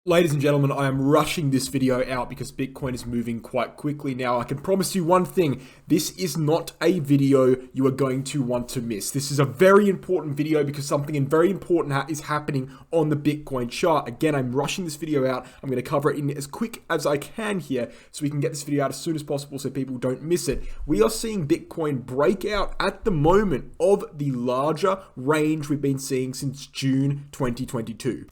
Ladies and gentlemen, I am rushing this video out because Bitcoin is moving quite quickly now. I can promise you one thing, this is not a video you are going to want to miss. This is a very important video because something very important is happening on the Bitcoin chart. Again, I'm rushing this video out. I'm going to cover it in as quick as I can here so we can get this video out as soon as possible so people don't miss it. We are seeing Bitcoin break out at the moment of the larger range we've been seeing since June 2022.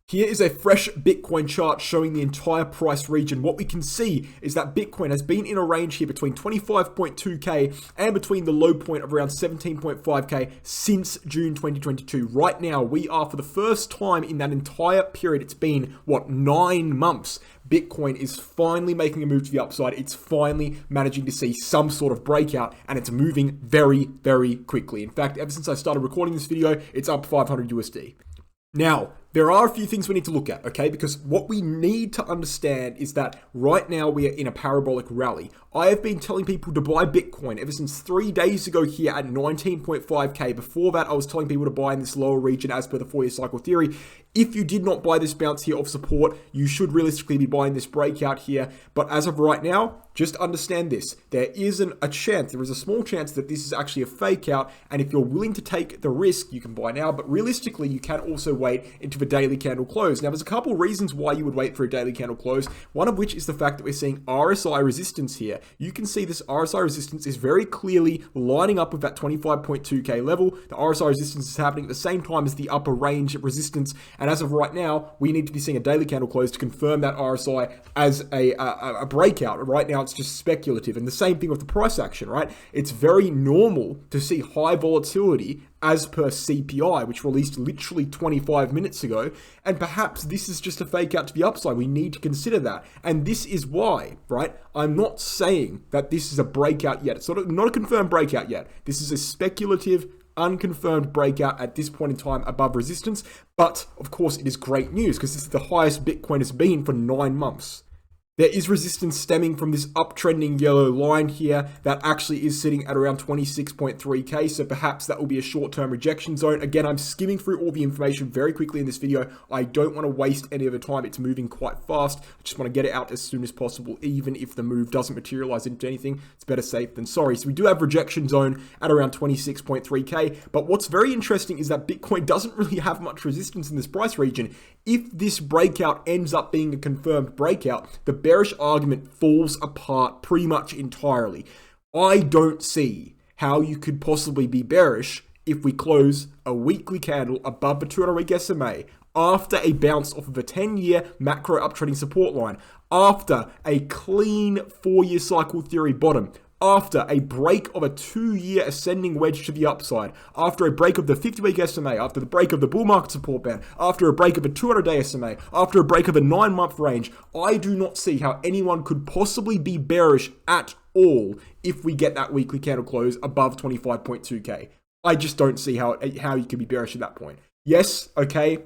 Here is a fresh Bitcoin chart showing the entire price region. What we can see is that Bitcoin has been in a range here between 25.2k and between the low point of around 17.5k since June 2022. Right now, we are for the first time in that entire period, it's been, 9 months. Bitcoin is finally making a move to the upside. It's finally managing to see some sort of breakout, and it's moving very, very quickly. In fact, ever since I started recording this video, it's up 500 USD. Now, there are a few things we need to look at, okay? Because what we need to understand is that right now we are in a parabolic rally. I have been telling people to buy Bitcoin ever since 3 days ago here at 19.5k. Before that, I was telling people to buy in this lower region as per the 4-year cycle theory. If you did not buy this bounce here of support, you should realistically be buying this breakout here. But as of right now, just understand this. There is a small chance that this is actually a fake out. And if you're willing to take the risk, you can buy now. But realistically, you can also wait into the daily candle close. Now, there's a couple reasons why you would wait for a daily candle close. One of which is the fact that we're seeing RSI resistance here. You can see this RSI resistance is very clearly lining up with that 25.2k level. The RSI resistance is happening at the same time as the upper range resistance. And as of right now, we need to be seeing a daily candle close to confirm that RSI as a breakout. Right now, it's just speculative. And the same thing with the price action, right? It's very normal to see high volatility as per CPI, which released literally 25 minutes ago. And perhaps this is just a fake out to the upside. We need to consider that. And this is why, right? I'm not saying that this is a breakout yet. It's not a confirmed breakout yet. This is a speculative, unconfirmed breakout at this point in time above resistance. But of course, it is great news because this is the highest Bitcoin has been for 9 months. There is resistance stemming from this uptrending yellow line here that actually is sitting at around 26.3k. So perhaps that will be a short-term rejection zone. Again, I'm skimming through all the information very quickly in this video. I don't want to waste any of the time. It's moving quite fast. I just want to get it out as soon as possible. Even if the move doesn't materialize into anything, it's better safe than sorry. So we do have rejection zone at around 26.3k. But what's very interesting is that Bitcoin doesn't really have much resistance in this price region. If this breakout ends up being a confirmed breakout, the bearish argument falls apart pretty much entirely. I don't see how you could possibly be bearish if we close a weekly candle above the 200-week SMA after a bounce off of a 10-year macro uptrending support line, after a clean 4-year cycle theory bottom, after a break of a 2-year ascending wedge to the upside, after a break of the 50-week SMA, after the break of the bull market support band, after a break of a 200-day SMA, after a break of a 9-month range, I do not see how anyone could possibly be bearish at all if we get that weekly candle close above 25.2k. I just don't see how you could be bearish at that point. Yes, okay,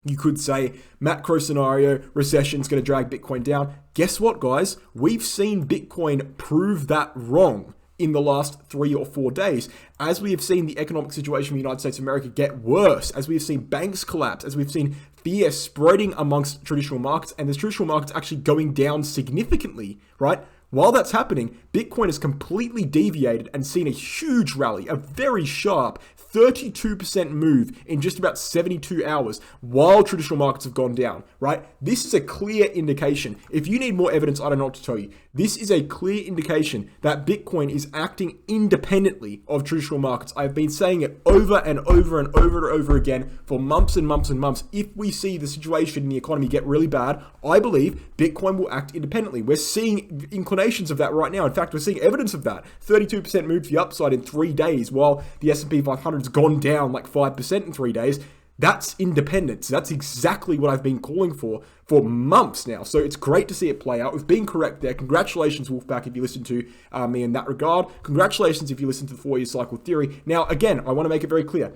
you could say macro scenario, recession's going to drag Bitcoin down. Guess what, guys? We've seen Bitcoin prove that wrong in the last 3 or 4 days. As we have seen the economic situation in the United States of America get worse, as we have seen banks collapse, as we've seen fear spreading amongst traditional markets, and the traditional markets actually going down significantly, right? While that's happening, Bitcoin has completely deviated and seen a huge rally, a very sharp 32% move in just about 72 hours while traditional markets have gone down, right? This is a clear indication. If you need more evidence, I don't know what to tell you. This is a clear indication that Bitcoin is acting independently of traditional markets. I've been saying it over and over and over and over again for months and months and months. If we see the situation in the economy get really bad, I believe Bitcoin will act independently. We're seeing inclinations of that right now. In fact, we're seeing evidence of that. 32% move to the upside in 3 days while the S&P 500 has gone down like 5% in 3 days. That's independence. That's exactly what I've been calling for months now. So it's great to see it play out. We've been correct there. Congratulations, Wolfpack, if you listen to me in that regard. Congratulations if you listen to the 4-year cycle theory. Now, again, I want to make it very clear.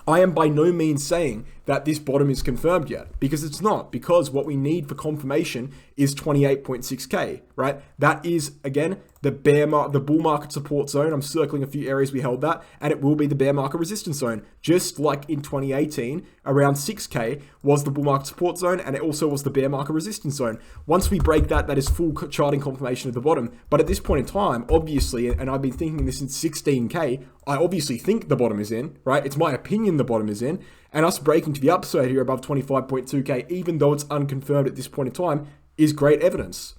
I am by no means saying that this bottom is confirmed yet, because it's not, because what we need for confirmation is 28.6k, right? That is, again, the bull market support zone. I'm circling a few areas we held that, and it will be the bear market resistance zone. Just like in 2018, around 6k was the bull market support zone, and it also was the bear market resistance zone. Once we break that, that is full charting confirmation of the bottom. But at this point in time, obviously, and I've been thinking this since 16k, I obviously think the bottom is in, right? It's my opinion the bottom is in, and us breaking to the upside here above 25.2k, even though it's unconfirmed at this point in time, is great evidence.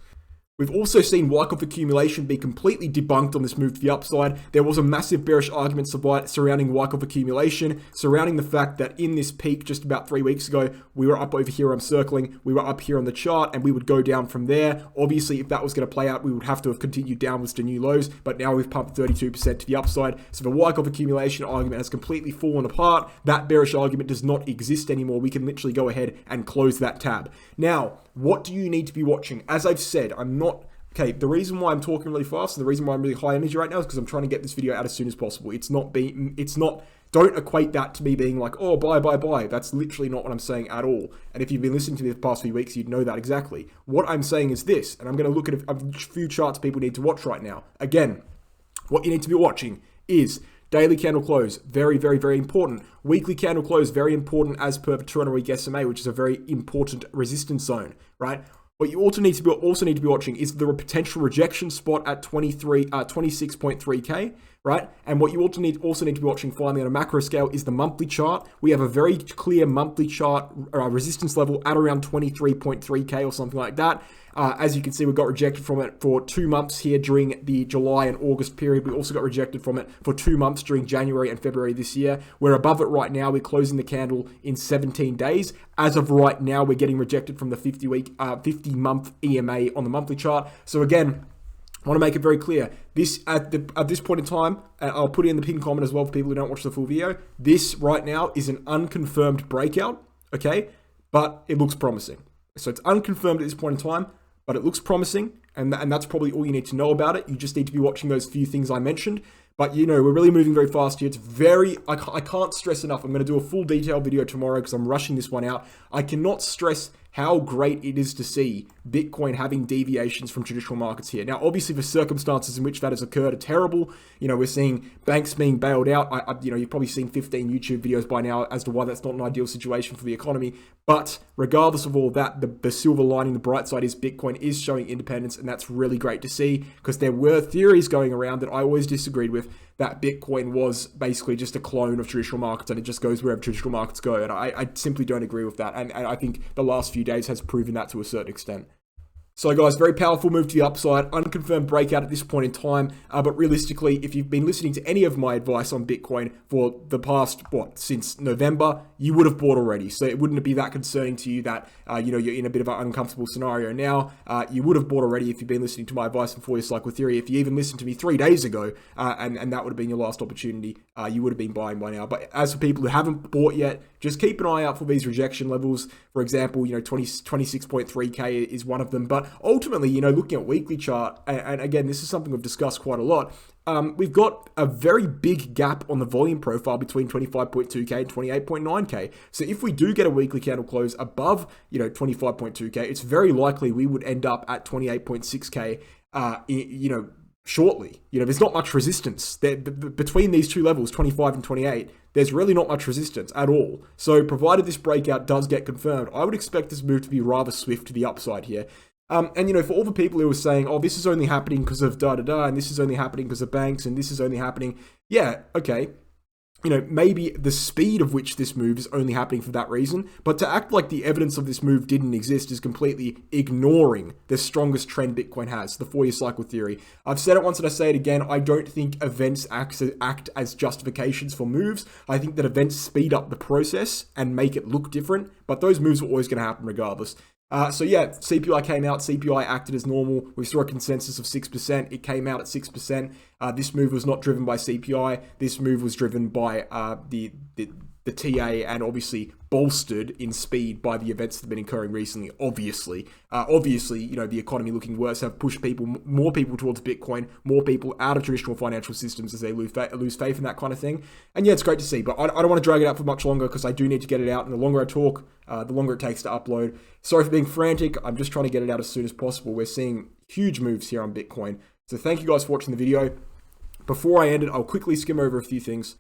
We've also seen Wyckoff accumulation be completely debunked on this move to the upside. There was a massive bearish argument surrounding Wyckoff accumulation, surrounding the fact that in this peak just about 3 weeks ago, we were up over here, I'm circling, we were up here on the chart, and we would go down from there. Obviously, if that was going to play out, we would have to have continued downwards to new lows, but now we've pumped 32% to the upside. So the Wyckoff accumulation argument has completely fallen apart. That bearish argument does not exist anymore. We can literally go ahead and close that tab. Now, what do you need to be watching? As I've said, okay, the reason why I'm talking really fast and the reason why I'm really high energy right now is because I'm trying to get this video out as soon as possible. Don't equate that to me being like, oh, buy. That's literally not what I'm saying at all. And if you've been listening to me the past few weeks, you'd know that exactly. What I'm saying is this, and I'm going to look at a few charts people need to watch right now. Again, what you need to be watching is daily candle close, very, very, very important. Weekly candle close, very important as per the 200-week SMA, which is a very important resistance zone, right? What you also need to be watching is the potential rejection spot at 26.3k, right? And what you also need to be watching finally on a macro scale is the monthly chart. We have a very clear monthly chart resistance level at around 23.3k or something like that. As you can see, we got rejected from it for 2 months here during the July and August period. We also got rejected from it for 2 months during January and February this year. We're above it right now. We're closing the candle in 17 days. As of right now, we're getting rejected from the 50-month EMA on the monthly chart. So again, I want to make it very clear. This at this point in time, I'll put it in the pinned comment as well for people who don't watch the full video. This right now is an unconfirmed breakout, okay? But it looks promising. So it's unconfirmed at this point in time, but it looks promising, and that's probably all you need to know about it. You just need to be watching those few things I mentioned. But, you know, we're really moving very fast here. It's I can't stress enough. I'm going to do a full detailed video tomorrow because I'm rushing this one out. I cannot stress how great it is to see Bitcoin having deviations from traditional markets here. Now, obviously, the circumstances in which that has occurred are terrible. You know, we're seeing banks being bailed out. You've probably seen 15 YouTube videos by now as to why that's not an ideal situation for the economy. But regardless of all that, the silver lining, the bright side is Bitcoin is showing independence, and that's really great to see because there were theories going around that I always disagreed with, that Bitcoin was basically just a clone of traditional markets and it just goes wherever traditional markets go. And I simply don't agree with that. And I think the last few days has proven that to a certain extent. So guys, very powerful move to the upside, unconfirmed breakout at this point in time. But realistically, if you've been listening to any of my advice on Bitcoin for the past, since November, you would have bought already. So it wouldn't be that concerning to you that, you're in a bit of an uncomfortable scenario now. You would have bought already if you've been listening to my advice on 4-year cycle theory. If you even listened to me 3 days ago, and that would have been your last opportunity, you would have been buying by now. But as for people who haven't bought yet, just keep an eye out for these rejection levels. For example, 26.3k is one of them. But ultimately, looking at weekly chart, and again, this is something we've discussed quite a lot, we've got a very big gap on the volume profile between 25.2k and 28.9k. So if we do get a weekly candle close above, 25.2k, it's very likely we would end up at 28.6k, shortly. There's not much resistance between these two levels, 25 and 28. There's really not much resistance at all. So provided this breakout does get confirmed, I would expect this move to be rather swift to the upside here. And for all the people who are saying, oh, this is only happening because of da-da-da, and this is only happening because of banks, and this is only happening, yeah, okay. Maybe the speed of which this move is only happening for that reason, but to act like the evidence of this move didn't exist is completely ignoring the strongest trend Bitcoin has, the 4-year cycle theory. I've said it once and I say it again, I don't think events act as justifications for moves. I think that events speed up the process and make it look different, but those moves are always going to happen regardless. So yeah, CPI came out, CPI acted as normal. We saw a consensus of 6%. It came out at 6%. This move was not driven by CPI. This move was driven by the the TA and obviously bolstered in speed by the events that have been occurring recently. Obviously, the economy looking worse have pushed more people towards Bitcoin, more people out of traditional financial systems as they lose faith in that kind of thing. And yeah, it's great to see, but I don't want to drag it out for much longer because I do need to get it out. And the longer I talk, the longer it takes to upload. Sorry for being frantic. I'm just trying to get it out as soon as possible. We're seeing huge moves here on Bitcoin. So thank you guys for watching the video. Before I end it, I'll quickly skim over a few things.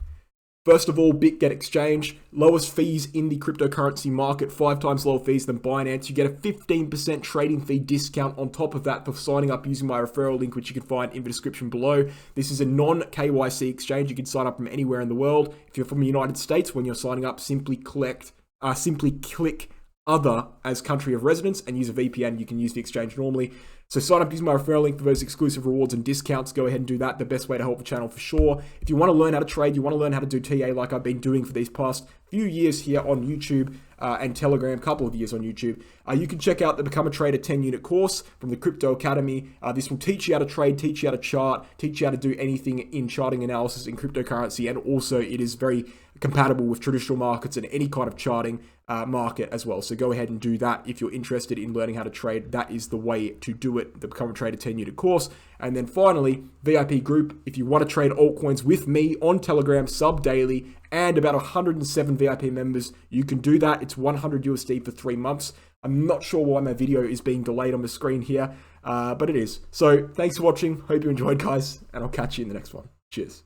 First of all, BitGet Exchange, lowest fees in the cryptocurrency market, 5 times lower fees than Binance. You get a 15% trading fee discount on top of that for signing up using my referral link, which you can find in the description below. This is a non-KYC exchange. You can sign up from anywhere in the world. If you're from the United States, when you're signing up, simply click other as country of residence and use a VPN. You can use the exchange normally. So sign up using my referral link for those exclusive rewards and discounts. Go ahead and do that. The best way to help the channel for sure. If you want to learn how to trade, you want to learn how to do TA like I've been doing for these past few years here on YouTube and Telegram, couple of years on YouTube, you can check out the Become a Trader 10-unit course from the Crypto Academy. This will teach you how to trade, teach you how to chart, teach you how to do anything in charting analysis in cryptocurrency, and also it is very compatible with traditional markets and any kind of charting market as well. So go ahead and do that if you're interested in learning how to trade. That is the way to do it, the Become a Trader 10-unit course. And then finally, VIP group. If you want to trade altcoins with me on Telegram, sub daily, and about 107 VIP members, you can do that. It's 100 USD for 3 months. I'm not sure why my video is being delayed on the screen here, but it is. So thanks for watching. Hope you enjoyed, guys, and I'll catch you in the next one. Cheers.